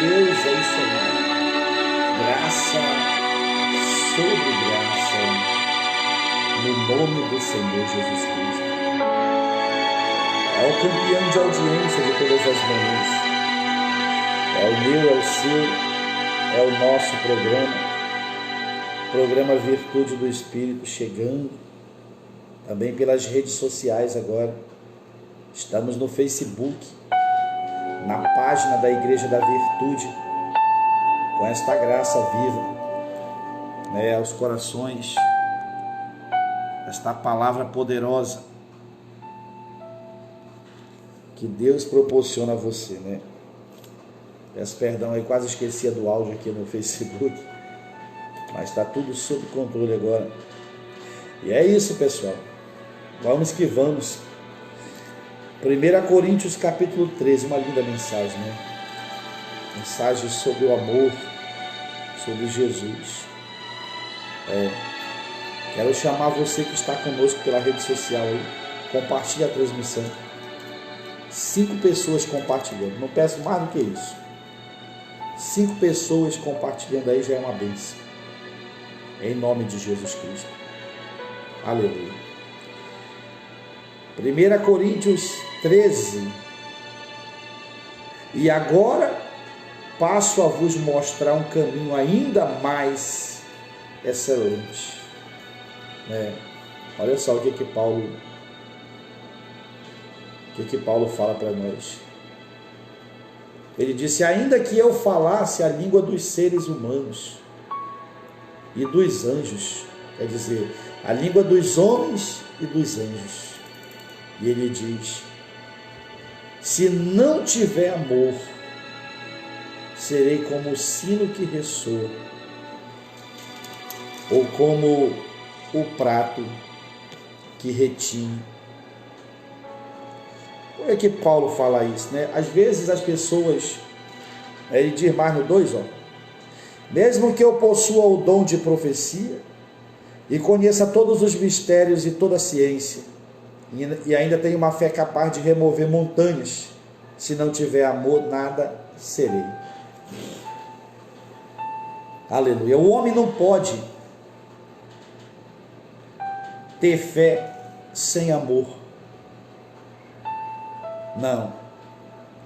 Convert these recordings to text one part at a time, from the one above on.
Deus, é isso aí. Graça sobre graça, no nome do Senhor Jesus Cristo. É o campeão de audiência de todas as manhãs. É o meu, é o seu, é o nosso programa Virtude do Espírito, chegando também pelas redes sociais agora. Estamos no Facebook, na página da Igreja da Virtude, com esta graça viva, aos corações, esta palavra poderosa que Deus proporciona a você, Peço perdão aí, quase esquecia do áudio aqui no Facebook, mas está tudo sob controle agora. E é isso, pessoal. Vamos que vamos. 1 Coríntios capítulo 13, uma linda mensagem, Mensagem sobre o amor, sobre Jesus. Quero chamar você que está conosco pela rede social aí, compartilhe a transmissão. 5 pessoas compartilhando, não peço mais do que isso. 5 pessoas compartilhando aí já é uma bênção. Em nome de Jesus Cristo. Aleluia. 1 Coríntios 13. E agora passo a vos mostrar um caminho ainda mais excelente. Olha só o que Paulo fala para nós. Ele disse: ainda que eu falasse a língua dos seres humanos e dos anjos, quer dizer, a língua dos homens e dos anjos. E ele diz: se não tiver amor, serei como o sino que ressoa, ou como o prato que retine. Por que Paulo fala isso, Às vezes as pessoas, ele diz mais no 2, mesmo que eu possua o dom de profecia e conheça todos os mistérios e toda a ciência, e ainda tenho uma fé capaz de remover montanhas, se não tiver amor, nada serei. Aleluia. O homem não pode ter fé sem amor. Não.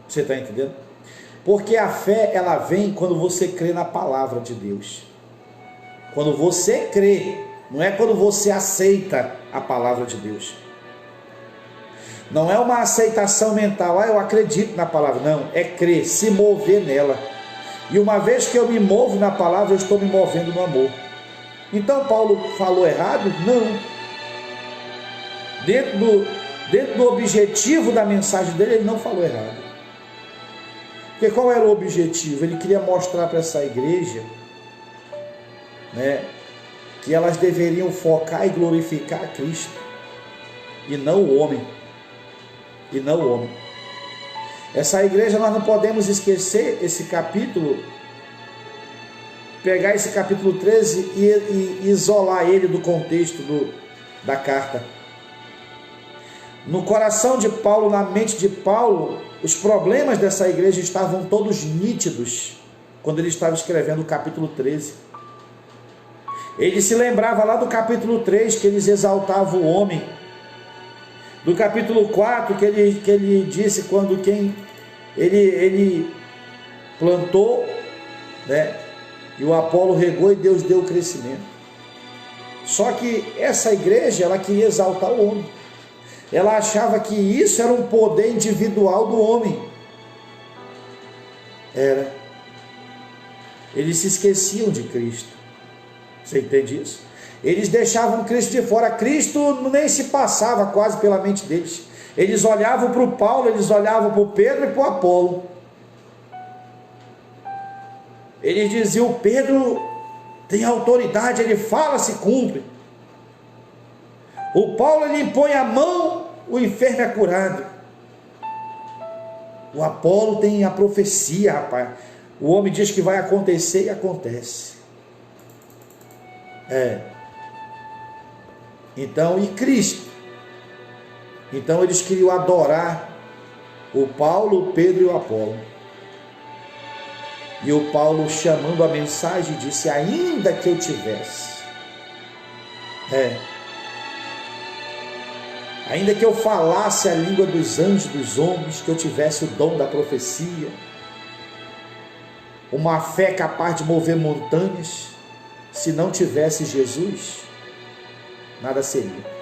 Você está entendendo? Porque a fé, ela vem quando você crê na palavra de Deus. Quando você crê, não é quando você aceita a palavra de Deus. Não é uma aceitação mental, eu acredito na palavra. Não, é crer, se mover nela. E uma vez que eu me movo na palavra, eu estou me movendo no amor. Então Paulo falou errado? Não. Dentro do objetivo da mensagem dele, ele não falou errado. Porque qual era o objetivo? Ele queria mostrar para essa igreja, que elas deveriam focar e glorificar a Cristo, e não o homem. E não o homem. Essa igreja, nós não podemos esquecer esse capítulo, pegar esse capítulo 13 e isolar ele do contexto da carta. No coração de Paulo, na mente de Paulo, os problemas dessa igreja estavam todos nítidos quando ele estava escrevendo o capítulo 13. Ele se lembrava lá do capítulo 3 que eles exaltavam o homem, do capítulo 4 que ele disse quando ele plantou, e o Apolo regou e Deus deu o crescimento. Só que essa igreja, ela queria exaltar o homem. Ela achava que isso era um poder individual do homem. Era. Eles se esqueciam de Cristo. Você entende isso? Eles deixavam Cristo de fora. Cristo nem se passava quase pela mente deles. Eles olhavam para o Paulo, eles olhavam para o Pedro e para o Apolo. Eles diziam: o Pedro tem autoridade, ele fala, se cumpre. O Paulo, ele impõe a mão, o enfermo é curado. O Apolo tem a profecia, rapaz. O homem diz que vai acontecer e acontece. Então, e Cristo? Então eles queriam adorar o Paulo, o Pedro e o Apolo. E o Paulo, chamando a mensagem, disse: ainda que eu tivesse, ainda que eu falasse a língua dos anjos, dos homens, que eu tivesse o dom da profecia, uma fé capaz de mover montanhas, se não tivesse Jesus, nada seria.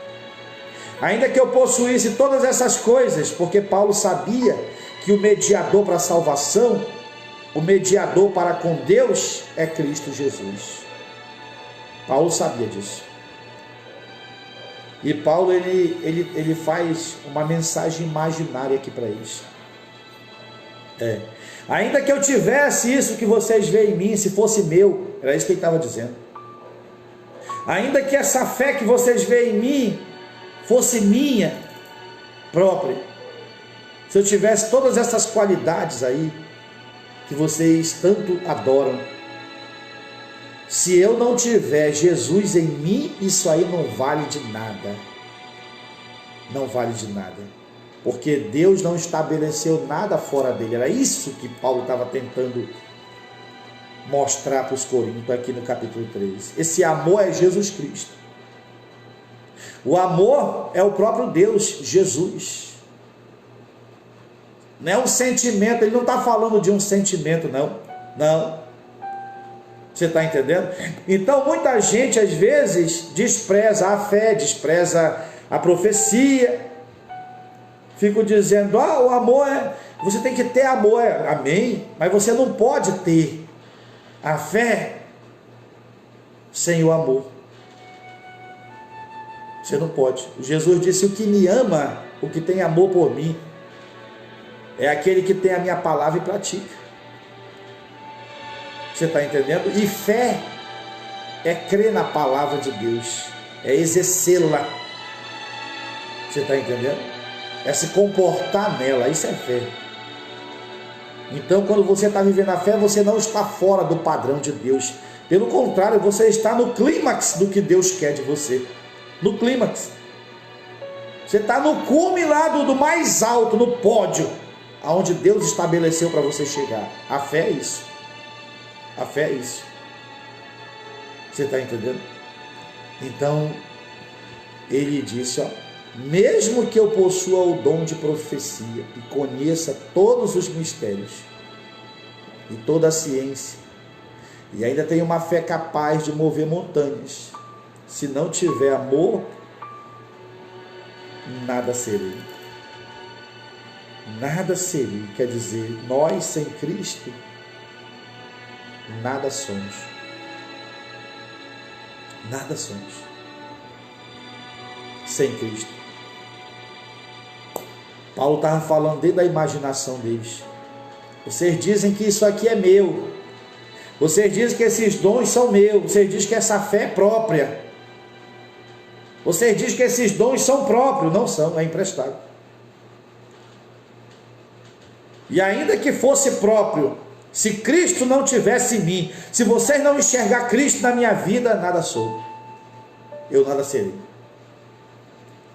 Ainda que eu possuísse todas essas coisas, porque Paulo sabia que o mediador para a salvação, o mediador para com Deus é Cristo Jesus. Paulo sabia disso. E Paulo ele faz uma mensagem imaginária aqui para eles. Ainda que eu tivesse isso que vocês veem em mim, se fosse meu, era isso que ele estava dizendo. Ainda que essa fé que vocês veem em mim fosse minha própria, se eu tivesse todas essas qualidades aí que vocês tanto adoram, se eu não tiver Jesus em mim, isso aí não vale de nada. Não vale de nada. Porque Deus não estabeleceu nada fora dele. Era isso que Paulo estava tentando mostrar para os Coríntios aqui no capítulo 13. Esse amor é Jesus Cristo. O amor é o próprio Deus, Jesus. Não é um sentimento, ele não está falando de um sentimento, não. Não. Você está entendendo? Então muita gente às vezes despreza a fé, despreza a profecia. Fico dizendo, o amor você tem que ter amor, amém? Mas você não pode ter a fé sem o amor. Você não pode. Jesus disse: o que me ama, o que tem amor por mim, é aquele que tem a minha palavra e pratica. Você está entendendo? E fé é crer na palavra de Deus, é exercê-la. Você está entendendo? É se comportar nela, isso é fé. Então, quando você está vivendo a fé, você não está fora do padrão de Deus. Pelo contrário, você está no clímax do que Deus quer de você. No clímax. Você está no cume lá do mais alto, no pódio, aonde Deus estabeleceu para você chegar. A fé é isso. A fé é isso. Você está entendendo? Então, ele disse, mesmo que eu possua o dom de profecia e conheça todos os mistérios e toda a ciência, e ainda tenha uma fé capaz de mover montanhas, se não tiver amor, nada serei. Nada serei, quer dizer, nós sem Cristo, nada somos. Nada somos sem Cristo. Paulo estava falando desde a imaginação deles. Vocês dizem que isso aqui é meu. Vocês dizem que esses dons são meus. Vocês dizem que essa fé é própria. Vocês dizem que esses dons são próprios. Não são, é emprestado. E ainda que fosse próprio, se Cristo não tivesse em mim, se vocês não enxergar Cristo na minha vida, nada sou. Eu nada serei.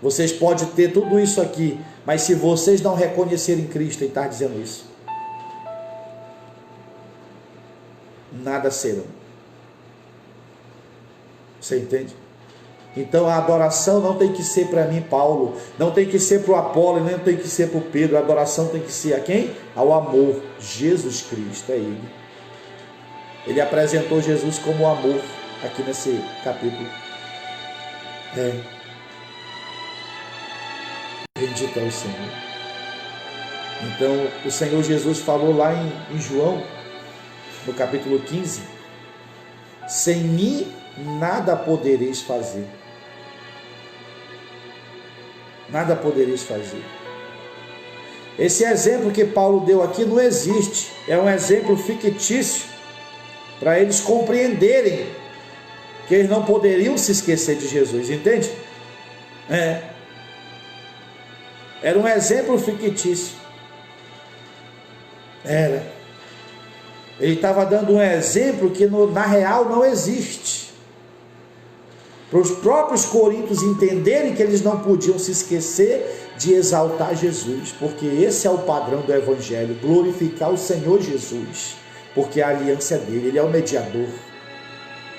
Vocês podem ter tudo isso aqui, mas se vocês não reconhecerem Cristo, ele está dizendo isso, nada serão. Você entende? Então a adoração não tem que ser para mim, Paulo, não tem que ser para o Apolo, nem tem que ser para o Pedro. A adoração tem que ser a quem? Ao amor. Jesus Cristo é Ele. Ele apresentou Jesus como amor aqui nesse capítulo. Bendito é o Senhor. Então o Senhor Jesus falou lá em João, no capítulo 15: sem mim nada podereis fazer. Nada podereis fazer. Esse exemplo que Paulo deu aqui não existe. É um exemplo fictício para eles compreenderem que eles não poderiam se esquecer de Jesus, entende? Era um exemplo fictício. Ele estava dando um exemplo que na real não existe. Para os próprios coríntios entenderem que eles não podiam se esquecer de exaltar Jesus, porque esse é o padrão do Evangelho, glorificar o Senhor Jesus, porque a aliança é dele, ele é o mediador,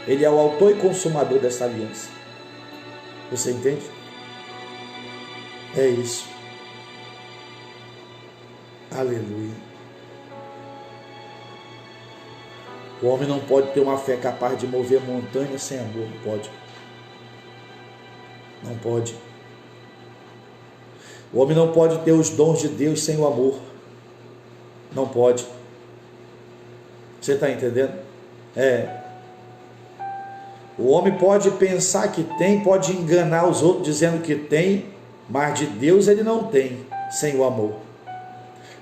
ele é o autor e consumador dessa aliança. Você entende? É isso. Aleluia. O homem não pode ter uma fé capaz de mover montanhas sem amor, não pode. Não pode. O homem não pode ter os dons de Deus sem o amor. Não pode. Você está entendendo? O homem pode pensar que tem, pode enganar os outros dizendo que tem, mas de Deus ele não tem sem o amor.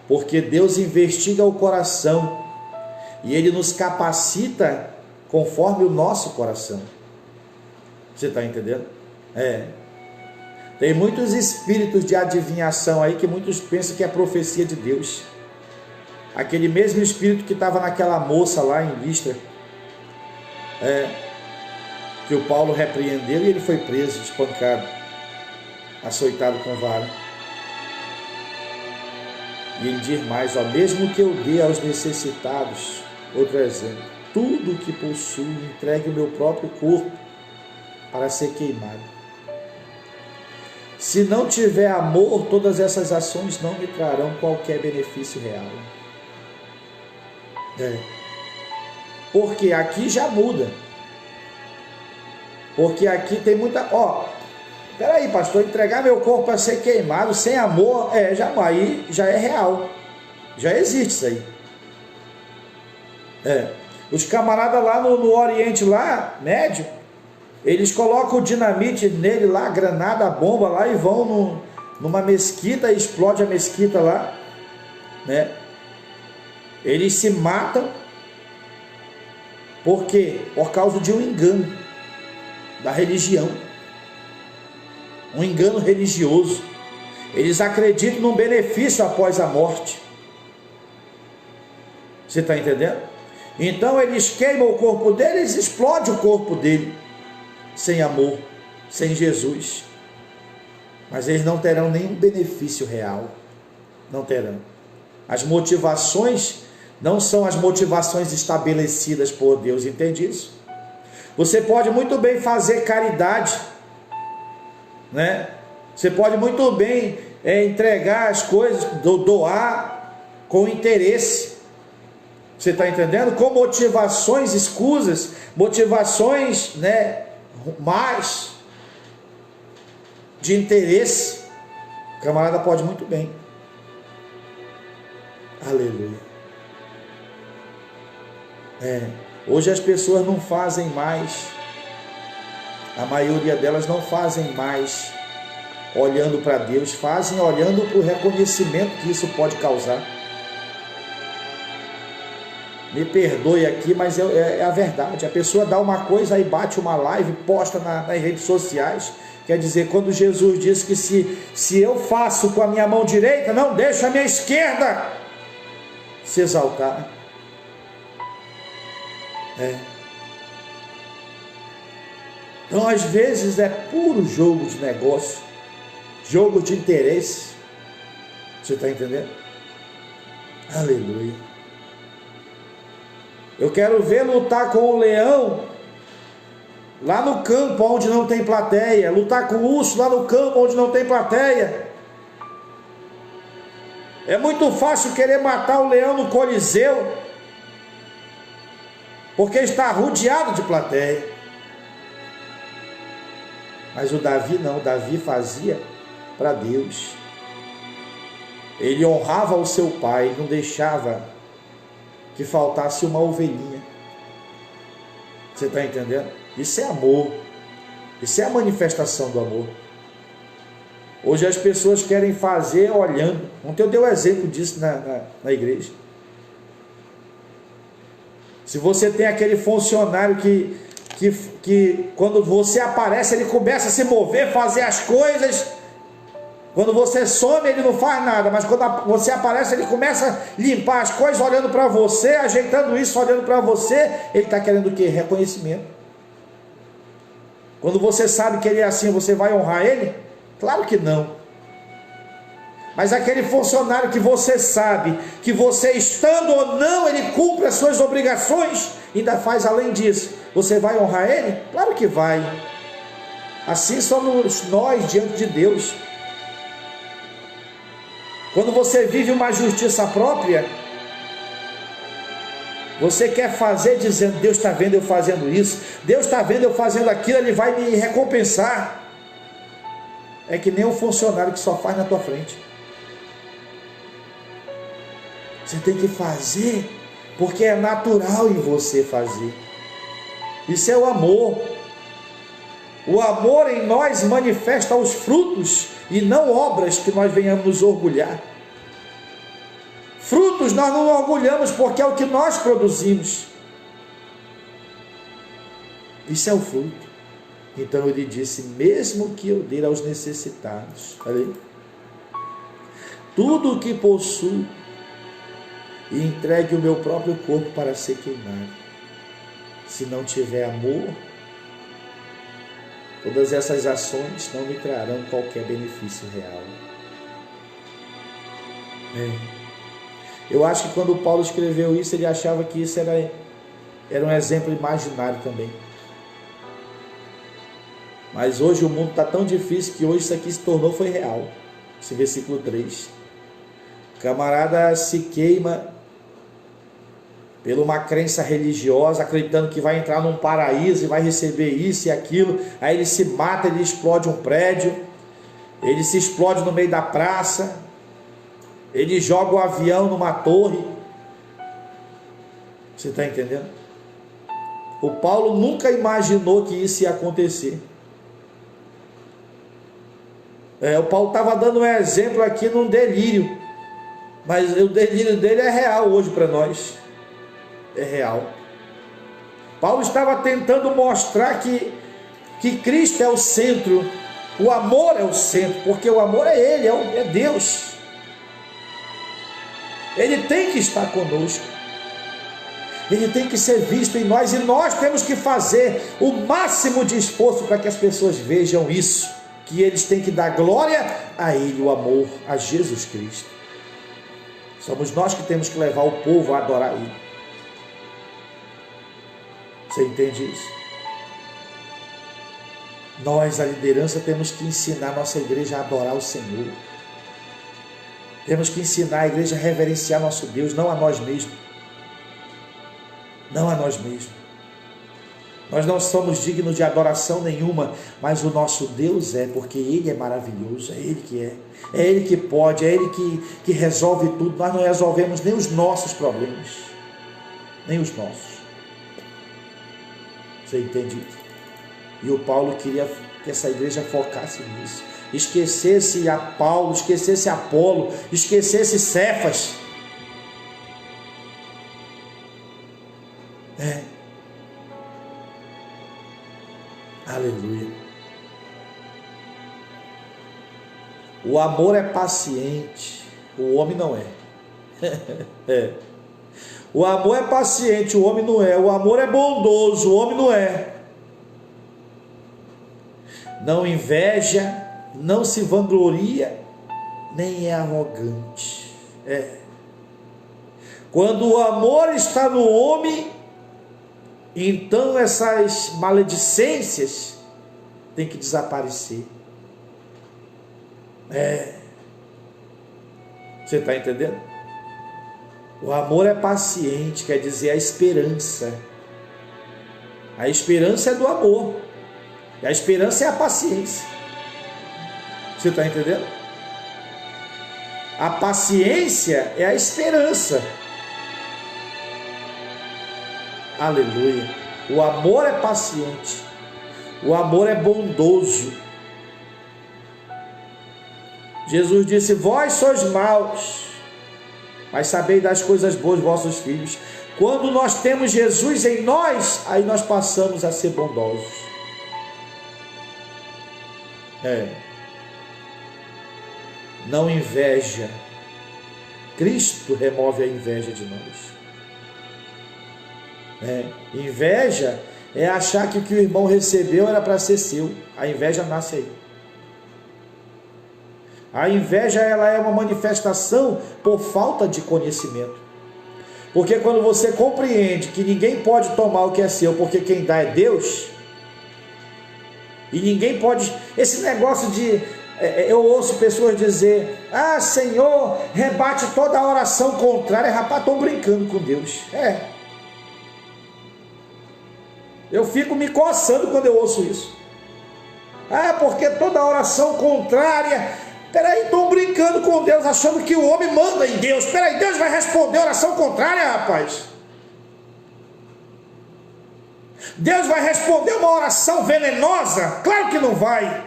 Porque Deus investiga o coração e ele nos capacita conforme o nosso coração. Você está entendendo? Tem muitos espíritos de adivinhação aí que muitos pensam que é profecia de Deus. Aquele mesmo espírito que estava naquela moça lá em Listra, que o Paulo repreendeu e ele foi preso, espancado, açoitado com vara. E ele diz mais, mesmo que eu dê aos necessitados, outro exemplo, tudo o que possuo, entregue o meu próprio corpo para ser queimado. Se não tiver amor, todas essas ações não me trarão qualquer benefício real. Porque aqui já muda. Porque aqui tem muita... Peraí, pastor, entregar meu corpo para ser queimado sem amor, aí já é real. Já existe isso aí. Os camaradas lá no Oriente, lá, Médio, eles colocam o dinamite nele lá, granada, bomba lá, e vão numa mesquita, explode a mesquita lá, né? Eles se matam, por quê? Por causa de um engano da religião, um engano religioso. Eles acreditam num benefício após a morte. Você está entendendo? Então eles queimam o corpo dele, eles explodem o corpo dele, sem amor, sem Jesus. Mas eles não terão nenhum benefício real. Não terão. As motivações não são as motivações estabelecidas por Deus, entende isso? Você pode muito bem fazer caridade, né? Você pode muito bem entregar as coisas, doar com interesse. Você está entendendo? Com motivações escusas, motivações, né, mais de interesse. O camarada pode muito bem. Aleluia. Hoje as pessoas não fazem mais, a maioria delas não fazem mais olhando para Deus, fazem olhando para o reconhecimento que isso pode causar. Me perdoe aqui, mas é a verdade. A pessoa dá uma coisa, aí bate uma live, posta nas redes sociais. Quer dizer, quando Jesus disse que se eu faço com a minha mão direita, não deixo a minha esquerda se exaltar. Então às vezes é puro jogo de negócio, jogo de interesse. Você está entendendo? Aleluia. Eu quero ver lutar com o leão lá no campo onde não tem plateia, lutar com o urso lá no campo onde não tem plateia. É muito fácil querer matar o leão no Coliseu, porque está rodeado de plateia. Mas o Davi não, o Davi fazia para Deus. Ele honrava o seu pai, não deixava que faltasse uma ovelhinha. Você está entendendo? Isso é amor. Isso é a manifestação do amor. Hoje as pessoas querem fazer olhando. Ontem eu dei um exemplo disso na igreja. Se você tem aquele funcionário que quando você aparece, ele começa a se mover, fazer as coisas. Quando você some, ele não faz nada, mas quando você aparece, ele começa a limpar as coisas, olhando para você, ajeitando isso, olhando para você. Ele está querendo o quê? Reconhecimento. Quando você sabe que ele é assim, você vai honrar ele? Claro que não. Mas aquele funcionário que você sabe que você, estando ou não, ele cumpre as suas obrigações, ainda faz além disso, você vai honrar ele? Claro que vai. Assim somos nós diante de Deus. Quando você vive uma justiça própria, você quer fazer dizendo: Deus está vendo eu fazendo isso, Deus está vendo eu fazendo aquilo, Ele vai me recompensar. É que nem um funcionário que só faz na tua frente. Você tem que fazer porque é natural em você fazer. Isso é o amor. O amor em nós manifesta os frutos e não obras que nós venhamos nos orgulhar. Frutos nós não orgulhamos porque é o que nós produzimos. Isso é o fruto. Então ele disse: mesmo que eu dê aos necessitados, olha aí, tudo o que possuo, e entregue o meu próprio corpo para ser queimado, se não tiver amor, todas essas ações não me trarão qualquer benefício real. Eu acho que quando Paulo escreveu isso, ele achava que isso era um exemplo imaginário também. Mas hoje o mundo está tão difícil que hoje isso aqui se tornou, foi real. Esse versículo 3. O camarada se queima por uma crença religiosa, acreditando que vai entrar num paraíso e vai receber isso e aquilo. Aí ele se mata, ele explode um prédio, ele se explode no meio da praça, ele joga o avião numa torre. Você está entendendo? O Paulo nunca imaginou que isso ia acontecer. O Paulo estava dando um exemplo aqui num delírio, mas o delírio dele é real hoje para nós. É real. Paulo estava tentando mostrar que Cristo é o centro, o amor é o centro, porque o amor é Ele, é Deus. Ele tem que estar conosco, Ele tem que ser visto em nós, e nós temos que fazer o máximo de esforço para que as pessoas vejam isso, que eles têm que dar glória a Ele, o amor a Jesus Cristo. Somos nós que temos que levar o povo a adorar Ele. Você entende isso? Nós, a liderança, temos que ensinar a nossa igreja a adorar o Senhor. Temos que ensinar a igreja a reverenciar nosso Deus, não a nós mesmos. Não a nós mesmos. Nós não somos dignos de adoração nenhuma, mas o nosso Deus é, porque Ele é maravilhoso, é Ele que é. É Ele que pode, é Ele que resolve tudo. Nós não resolvemos nem os nossos problemas, nem os nossos. Você entende isso? E o Paulo queria que essa igreja focasse nisso. Esquecesse a Paulo, esquecesse Apolo, esquecesse Cefas. Aleluia. O amor é paciente, o homem não é. O amor é paciente, o homem não é. O amor é bondoso, o homem não é. Não inveja, não se vangloria, nem é arrogante. Quando o amor está no homem, então essas maledicências têm que desaparecer. Você está entendendo? O amor é paciente, quer dizer a esperança. A esperança é do amor. E a esperança é a paciência. Você está entendendo? A paciência é a esperança. Aleluia. O amor é paciente. O amor é bondoso. Jesus disse: vós sois maus, mas sabei das coisas boas vossos filhos. Quando nós temos Jesus em nós, aí nós passamos a ser bondosos. Não inveja. Cristo remove a inveja de nós. Inveja é achar que o que o irmão recebeu era para ser seu. A inveja nasce aí. A inveja, ela é uma manifestação por falta de conhecimento. Porque quando você compreende que ninguém pode tomar o que é seu, porque quem dá é Deus, e ninguém pode, esse negócio de, eu ouço pessoas dizer, ah, Senhor, rebate toda a oração contrária. Rapaz, estão brincando com Deus. Eu fico me coçando quando eu ouço isso. Ah, porque toda oração contrária. Peraí, estão brincando com Deus, achando que o homem manda em Deus. Peraí, Deus vai responder oração contrária, rapaz? Deus vai responder uma oração venenosa? Claro que não vai.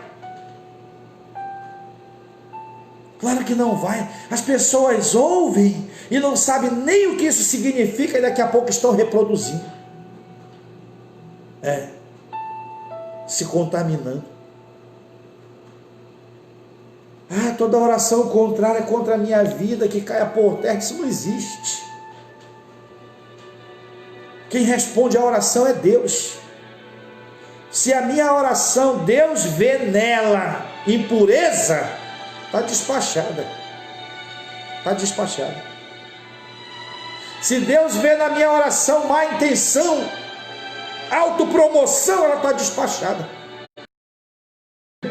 Claro que não vai. As pessoas ouvem e não sabem nem o que isso significa e daqui a pouco estão reproduzindo. Se contaminando. Ah, toda oração contrária contra a minha vida que caia por terra, isso não existe. Quem responde a oração é Deus. Se a minha oração, Deus vê nela impureza, está despachada. Está despachada. Se Deus vê na minha oração má intenção, autopromoção, ela está despachada.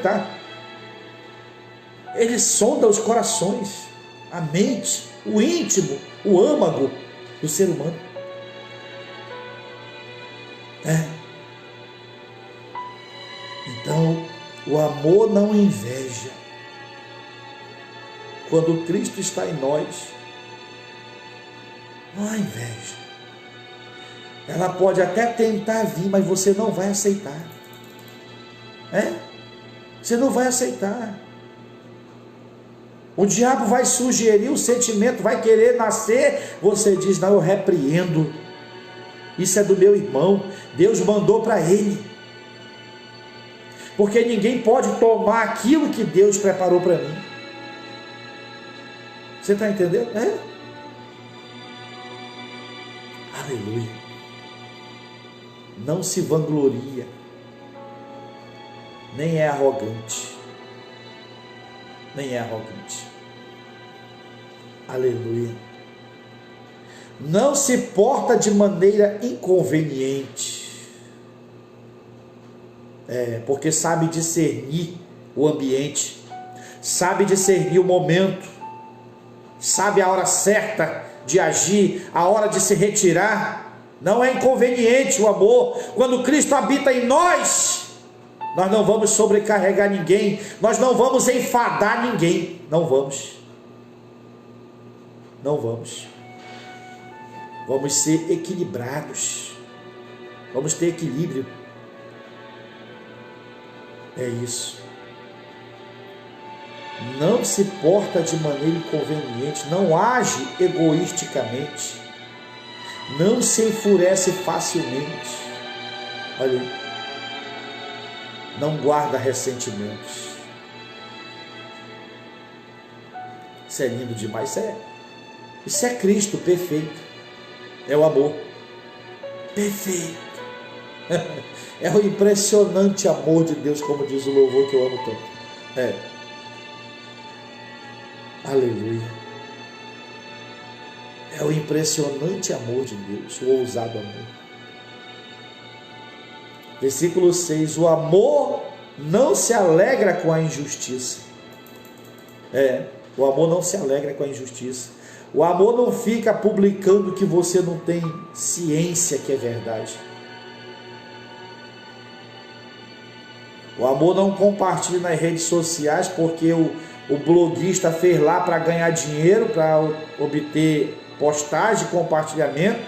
Tá? Ele sonda os corações, a mente, o íntimo, o âmago do ser humano. Então, o amor não inveja. Quando Cristo está em nós, não há inveja. Ela pode até tentar vir, mas você não vai aceitar. Você não vai aceitar. O diabo vai sugerir o sentimento, vai querer nascer. Você diz, não, eu repreendo. Isso é do meu irmão. Deus mandou para ele. Porque ninguém pode tomar aquilo que Deus preparou para mim. Você está entendendo? Aleluia. Não se vangloria. Nem é arrogante. Nem é arrogante. Aleluia. Não se porta de maneira inconveniente. Porque sabe discernir o ambiente, sabe discernir o momento, sabe a hora certa de agir, a hora de se retirar. Não é inconveniente o amor. Quando Cristo habita em nós, nós não vamos sobrecarregar ninguém, nós não vamos enfadar ninguém, não vamos. Vamos ser equilibrados, vamos ter equilíbrio. É isso. Não se porta de maneira inconveniente, não age egoisticamente, não se enfurece facilmente. Olha aí. Não guarda ressentimentos. Isso é lindo demais. Isso é Cristo perfeito. É o amor perfeito. É o impressionante amor de Deus, como diz o louvor que eu amo tanto. Aleluia. É o impressionante amor de Deus, o ousado amor. Versículo 6. O amor não se alegra com a injustiça. O amor não se alegra com a injustiça. O amor não fica publicando que você não tem ciência que é verdade. O amor não compartilha nas redes sociais porque o bloguista fez lá para ganhar dinheiro, para obter postagem, compartilhamento,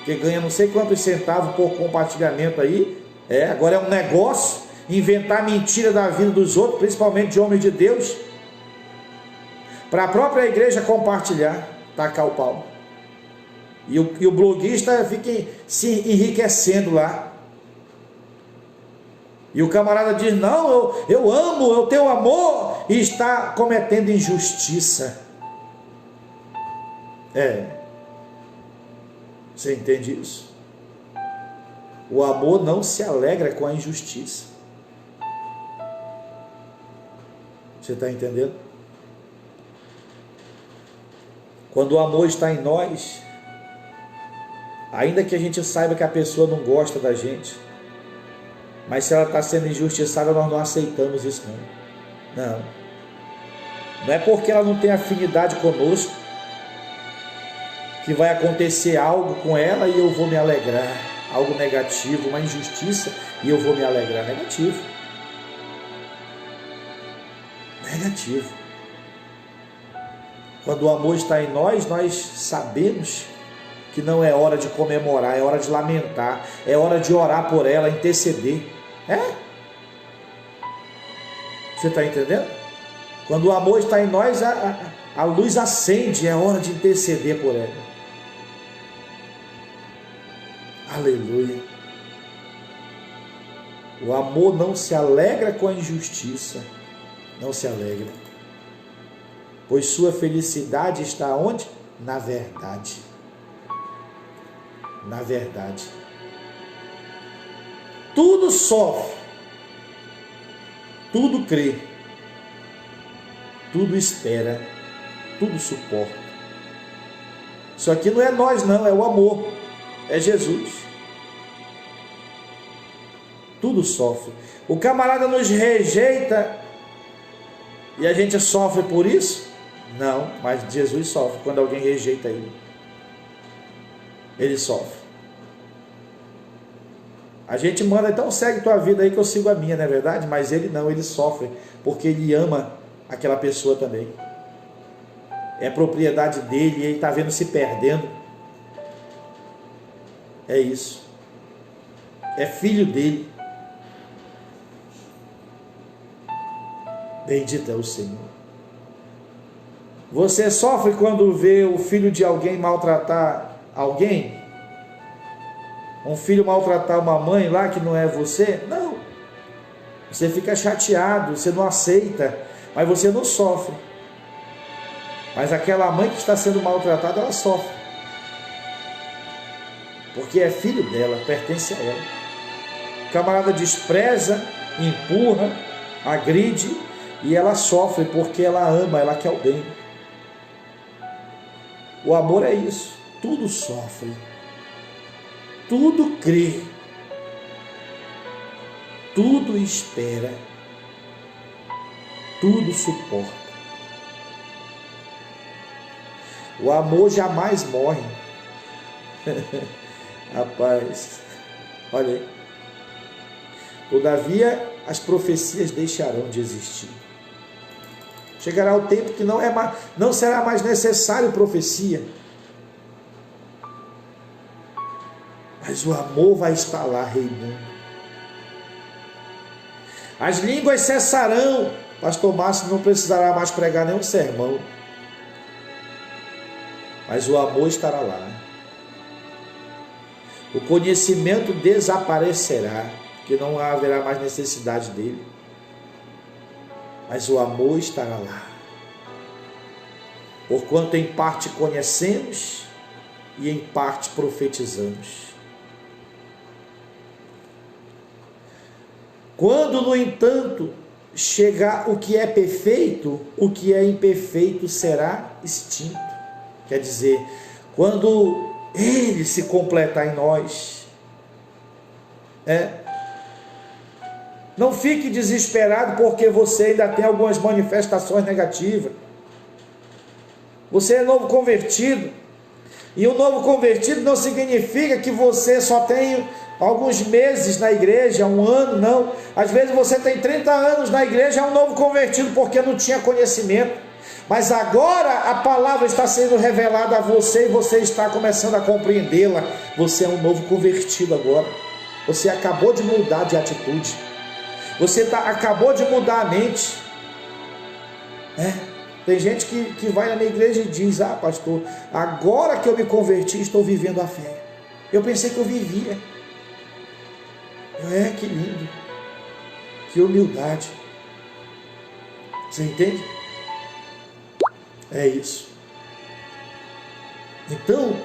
que ganha não sei quantos centavos por compartilhamento aí. Agora é um negócio, inventar mentira da vida dos outros, principalmente de homens de Deus, para a própria igreja compartilhar, tacar o pau. E o bloguista fica se enriquecendo lá. E o camarada diz, não, eu amo, eu tenho amor, e está cometendo injustiça. Você entende isso? O amor não se alegra com a injustiça. Você está entendendo? Quando o amor está em nós, ainda que a gente saiba que a pessoa não gosta da gente, mas se ela está sendo injustiçada, nós não aceitamos isso não. Não. Não é porque ela não tem afinidade conosco que vai acontecer algo com ela e eu vou me alegrar. Algo negativo, uma injustiça, e eu vou me alegrar. Negativo. Negativo. Quando o amor está em nós, nós sabemos que não é hora de comemorar, é hora de lamentar, é hora de orar por ela, interceder. Você está entendendo? Quando o amor está em nós, a luz acende, é hora de interceder por ela. Aleluia. O amor não se alegra com a injustiça, não se alegra, pois sua felicidade está onde? Na verdade. Na verdade. Tudo sofre, tudo crê, tudo espera, tudo suporta. Isso aqui não é nós não, é o amor, é Jesus. Tudo sofre. O camarada nos rejeita e a gente sofre por isso? Não, mas Jesus sofre quando alguém rejeita ele. Ele sofre. A gente manda, então segue tua vida aí que eu sigo a minha, não é verdade? Mas ele não, ele sofre, porque ele ama aquela pessoa também. É propriedade dele e ele está vendo se perdendo. É isso. É filho dele. Bendito é o Senhor. Você sofre quando vê o filho de alguém maltratar alguém? Um filho maltratar uma mãe lá que não é você? Não. Você fica chateado, você não aceita, mas você não sofre. Mas aquela mãe que está sendo maltratada, ela sofre. Porque é filho dela, pertence a ela. O camarada despreza, empurra, agride, e ela sofre porque ela ama, ela quer o bem. O amor é isso. Tudo sofre, tudo crê, tudo espera, tudo suporta. O amor jamais morre. Rapaz, olha aí. Todavia, as profecias deixarão de existir. Chegará o tempo que não será mais necessário profecia. Mas o amor vai estar lá reinando. As línguas cessarão. Pastor Márcio não precisará mais pregar nenhum sermão. Mas o amor estará lá. O conhecimento desaparecerá, que não haverá mais necessidade dele. Mas o amor estará lá. Porquanto em parte conhecemos e em parte profetizamos. Quando, no entanto, chegar o que é perfeito, o que é imperfeito será extinto. Quer dizer, quando ele se completar em nós, não fique desesperado porque você ainda tem algumas manifestações negativas. Você é novo convertido. E o novo convertido não significa que você só tem alguns meses na igreja, um ano, não. Às vezes você tem 30 anos na igreja, é um novo convertido porque não tinha conhecimento. Mas agora a palavra está sendo revelada a você e você está começando a compreendê-la. Você é um novo convertido agora. Você acabou de mudar de atitude. Você acabou de mudar a mente. Tem gente que vai na minha igreja e diz: ah, pastor, agora que eu me converti, estou vivendo a fé. Eu pensei que eu vivia. Que lindo. Que humildade. Você entende? É isso. Então,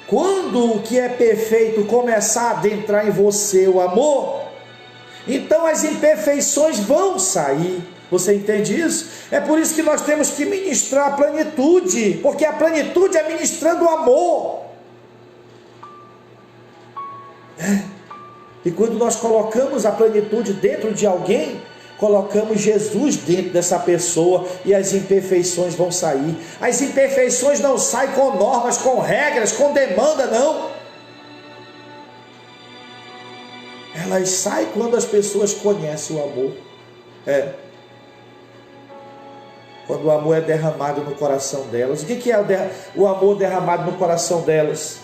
quando o que é perfeito começar a adentrar em você, o amor, então as imperfeições vão sair. Você entende isso? É por isso que nós temos que ministrar a plenitude, porque a plenitude é ministrando o amor. E quando nós colocamos a plenitude dentro de alguém, colocamos Jesus dentro dessa pessoa e as imperfeições vão sair. As imperfeições não saem com normas, com regras, com demanda, não. Elas saem quando as pessoas conhecem o amor. Quando o amor é derramado no coração delas. O que é o amor derramado no coração delas?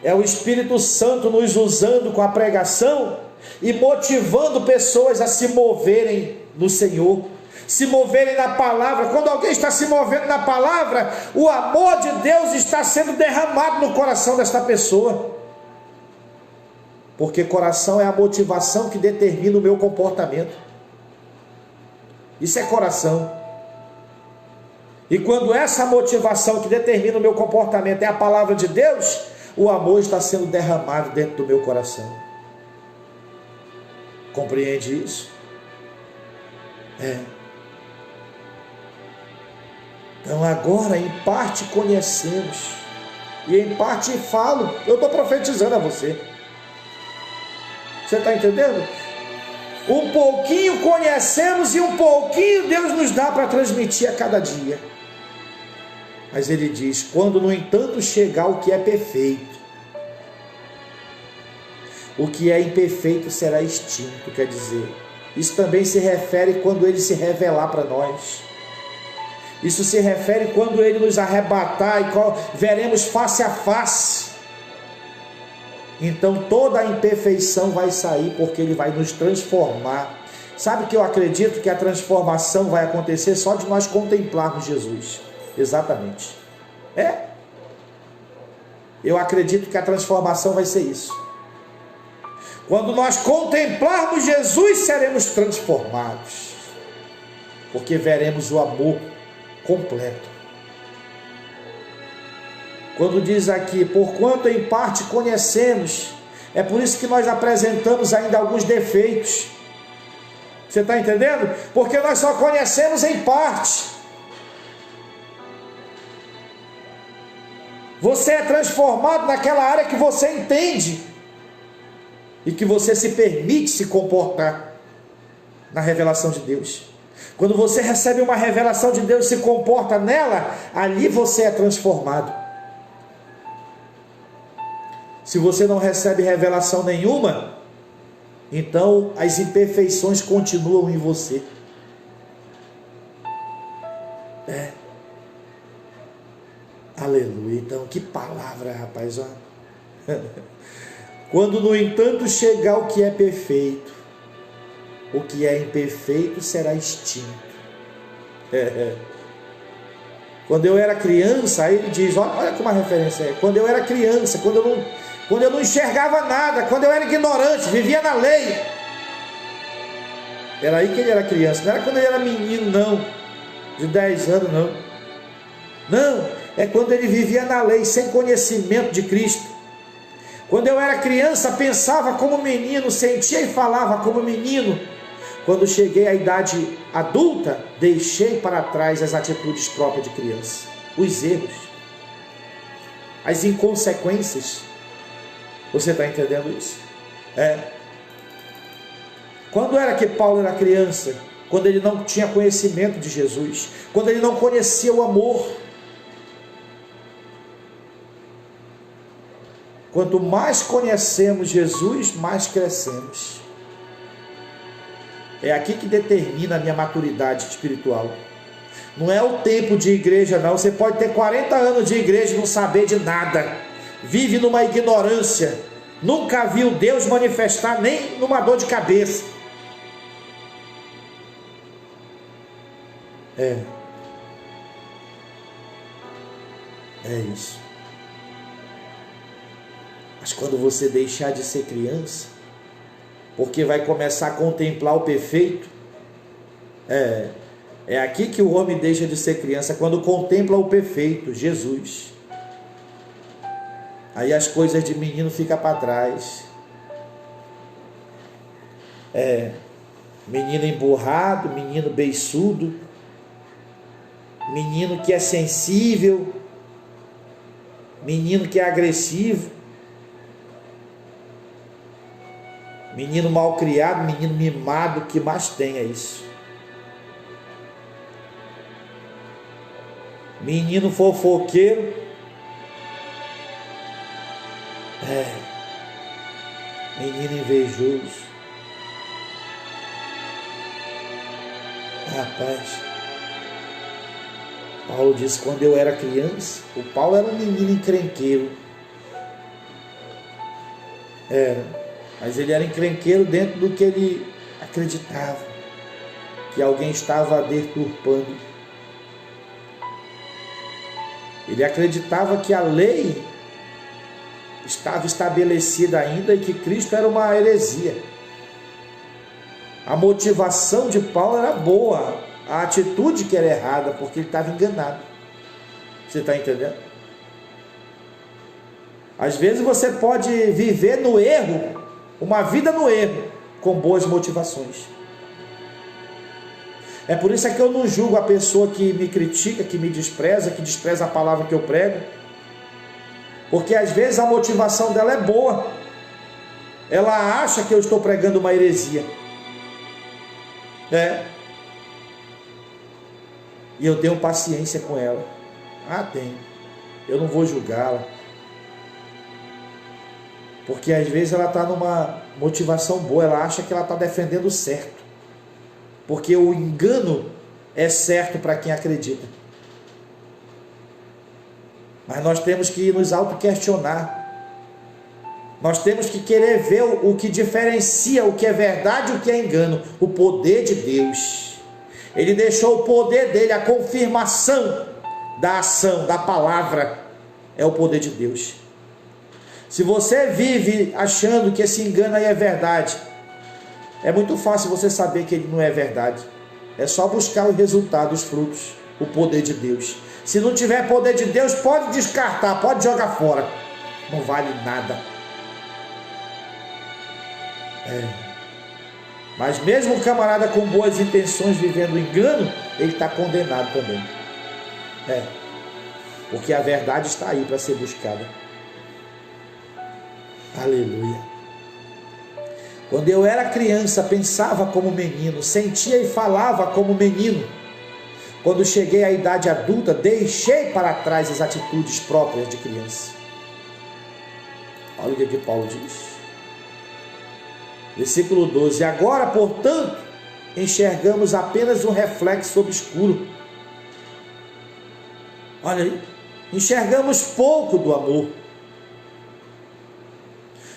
É o Espírito Santo nos usando com a pregação e motivando pessoas a se moverem no Senhor, se moverem na palavra. Quando alguém está se movendo na palavra, o amor de Deus está sendo derramado no coração desta pessoa. Porque coração é a motivação que determina o meu comportamento. Isso é coração. E quando essa motivação que determina o meu comportamento é a palavra de Deus, o amor está sendo derramado dentro do meu coração. Compreende isso? Então agora em parte conhecemos, e em parte falo. Eu estou profetizando a você. Você está entendendo? Um pouquinho conhecemos e um pouquinho Deus nos dá para transmitir a cada dia. Mas ele diz: quando no entanto chegar o que é perfeito, o que é imperfeito será extinto. Quer dizer, isso também se refere quando ele se revelar para nós. Isso se refere quando ele nos arrebatar e veremos face a face. Então toda a imperfeição vai sair, porque ele vai nos transformar. Sabe que eu acredito que a transformação vai acontecer só de nós contemplarmos Jesus. Exatamente. Eu acredito que a transformação vai ser isso. Quando nós contemplarmos Jesus, seremos transformados, porque veremos o amor completo. Quando diz aqui, porquanto em parte conhecemos, é por isso que nós apresentamos ainda alguns defeitos. Você está entendendo? Porque nós só conhecemos em parte. Você é transformado naquela área que você entende e que você se permite se comportar na revelação de Deus. Quando você recebe uma revelação de Deus e se comporta nela, ali você é transformado. Se você não recebe revelação nenhuma, então as imperfeições continuam em você. Aleluia. Então, que palavra, rapaz. Quando, no entanto, chegar o que é perfeito, o que é imperfeito será extinto. Quando eu era criança, aí ele diz, olha como a referência é. Quando eu era criança, quando eu não enxergava nada, quando eu era ignorante, vivia na lei. Era aí que ele era criança, não era quando ele era menino, não, de 10 anos, não. Não, é quando ele vivia na lei, sem conhecimento de Cristo. Quando eu era criança, pensava como menino, sentia e falava como menino. Quando cheguei à idade adulta, deixei para trás as atitudes próprias de criança, os erros, as inconsequências. Você está entendendo isso? Quando era que Paulo era criança? Quando ele não tinha conhecimento de Jesus, quando ele não conhecia o amor. Quanto mais conhecemos Jesus, mais crescemos. É aqui que determina a minha maturidade espiritual. Não é o tempo de igreja, não. Você pode ter 40 anos de igreja e não saber de nada. Vive numa ignorância. Nunca viu Deus manifestar nem numa dor de cabeça. É isso. Mas quando você deixar de ser criança, porque vai começar a contemplar o perfeito, é aqui que o homem deixa de ser criança, quando contempla o perfeito, Jesus. Aí as coisas de menino ficam para trás. Menino emburrado, menino beiçudo, menino que é sensível, menino que é agressivo, menino mal criado, menino mimado, que mais tem é isso. Menino fofoqueiro, menino invejoso. Rapaz, Paulo disse, quando eu era criança, o Paulo era um menino encrenqueiro. Mas ele era encrenqueiro dentro do que ele acreditava, que alguém estava deturpando. Ele acreditava que a lei estava estabelecida ainda e que Cristo era uma heresia. A motivação de Paulo era boa, a atitude que era errada, porque ele estava enganado. Você está entendendo? Às vezes você pode viver no erro, uma vida no erro, com boas motivações. É por isso que eu não julgo a pessoa que me critica, que me despreza, que despreza a palavra que eu prego, porque às vezes a motivação dela é boa. Ela acha que eu estou pregando uma heresia. E eu tenho paciência com ela. Tenho. Eu não vou julgá-la. Porque às vezes ela está numa motivação boa, ela acha que ela está defendendo o certo. Porque o engano é certo para quem acredita. Mas nós temos que nos auto-questionar. Nós temos que querer ver o que diferencia o que é verdade e o que é engano. O poder de Deus. Ele deixou o poder dele, a confirmação da ação, da palavra, é o poder de Deus. Se você vive achando que esse engano aí é verdade, é muito fácil você saber que ele não é verdade. É só buscar o resultado, os frutos, o poder de Deus. Se não tiver poder de Deus, pode descartar, pode jogar fora. Não vale nada. Mas mesmo o camarada com boas intenções vivendo engano, ele está condenado também. Porque a verdade está aí para ser buscada. Aleluia. Quando eu era criança, pensava como menino, sentia e falava como menino. Quando cheguei à idade adulta, deixei para trás as atitudes próprias de criança. Olha o que Paulo diz. Versículo 12. Agora, portanto, enxergamos apenas um reflexo obscuro. Olha aí. Enxergamos pouco do amor.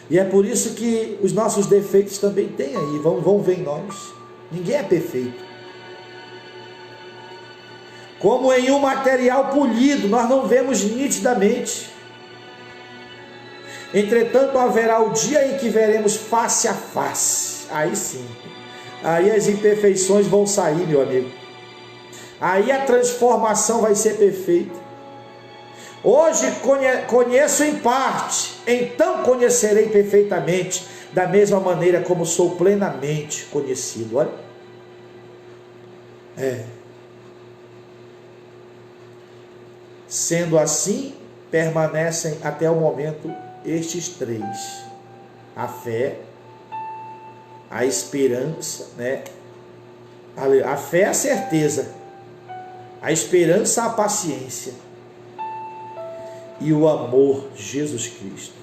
E é por isso que os nossos defeitos também têm aí, vão ver em nós. Ninguém é perfeito. Como em um material polido, nós não vemos nitidamente. Entretanto, haverá o dia em que veremos face a face. Aí sim. Aí as imperfeições vão sair, meu amigo. Aí a transformação vai ser perfeita. Hoje conheço em parte, então conhecerei perfeitamente, da mesma maneira como sou plenamente conhecido. Olha. Sendo assim, permanecem até o momento estes três: a fé, a esperança, A fé é a certeza, a esperança a paciência e o amor, Jesus Cristo.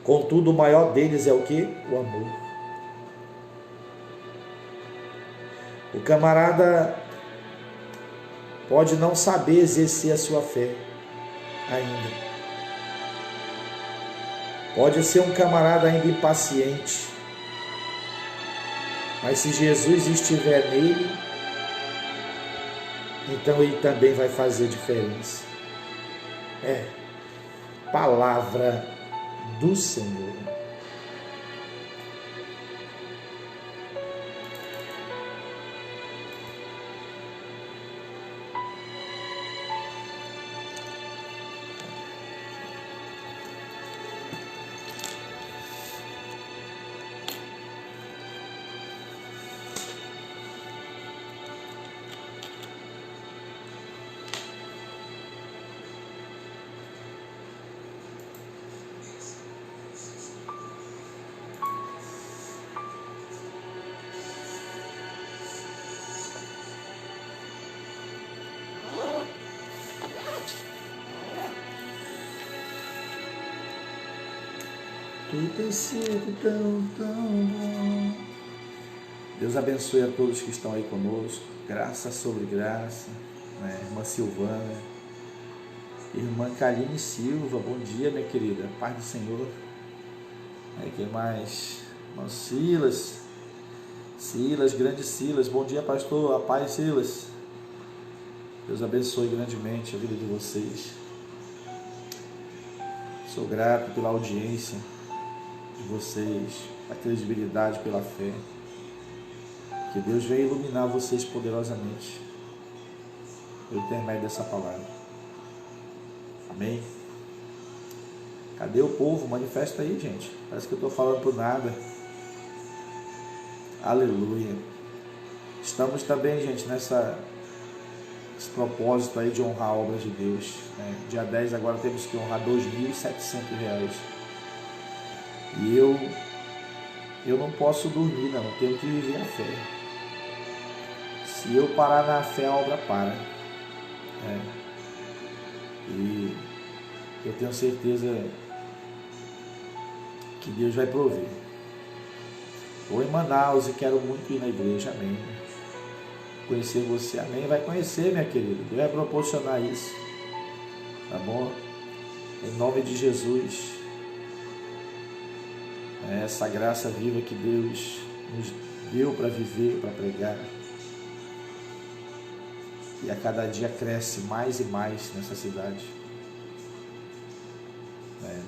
Contudo, o maior deles é o que? O amor. O camarada pode não saber exercer a sua fé ainda. Pode ser um camarada ainda impaciente. Mas se Jesus estiver nele, então ele também vai fazer diferença. Palavra do Senhor. e tem sido tão bom. Deus abençoe a todos que estão aí conosco, graça sobre graça, né? Irmã Silvana, irmã Kaline Silva, bom dia, minha querida, paz do Senhor. Quem mais? Irmão Silas, grande Silas, bom dia, pastor, a paz, Silas. Deus abençoe grandemente a vida de vocês. Sou grato pela audiência de vocês, a credibilidade pela fé. Que Deus venha iluminar vocês poderosamente pelo intermédio dessa palavra. Amém? Cadê o povo? Manifesta aí, gente. Parece que eu estou falando por nada. Aleluia. Estamos também, gente, esse propósito aí de honrar a obra de Deus, né? Dia 10 agora temos que honrar R$2.700. E eu não posso dormir, não. Eu tenho que viver a fé. Se eu parar na fé, a obra para. E eu tenho certeza que Deus vai prover. Vou em Manaus e quero muito ir na igreja, amém. Conhecer você, amém. Vai conhecer, minha querida. Deus vai proporcionar isso, tá bom? Em nome de Jesus. Essa graça viva que Deus nos deu para viver, para pregar. E a cada dia cresce mais e mais nessa cidade.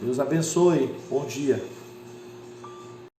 Deus abençoe. Bom dia.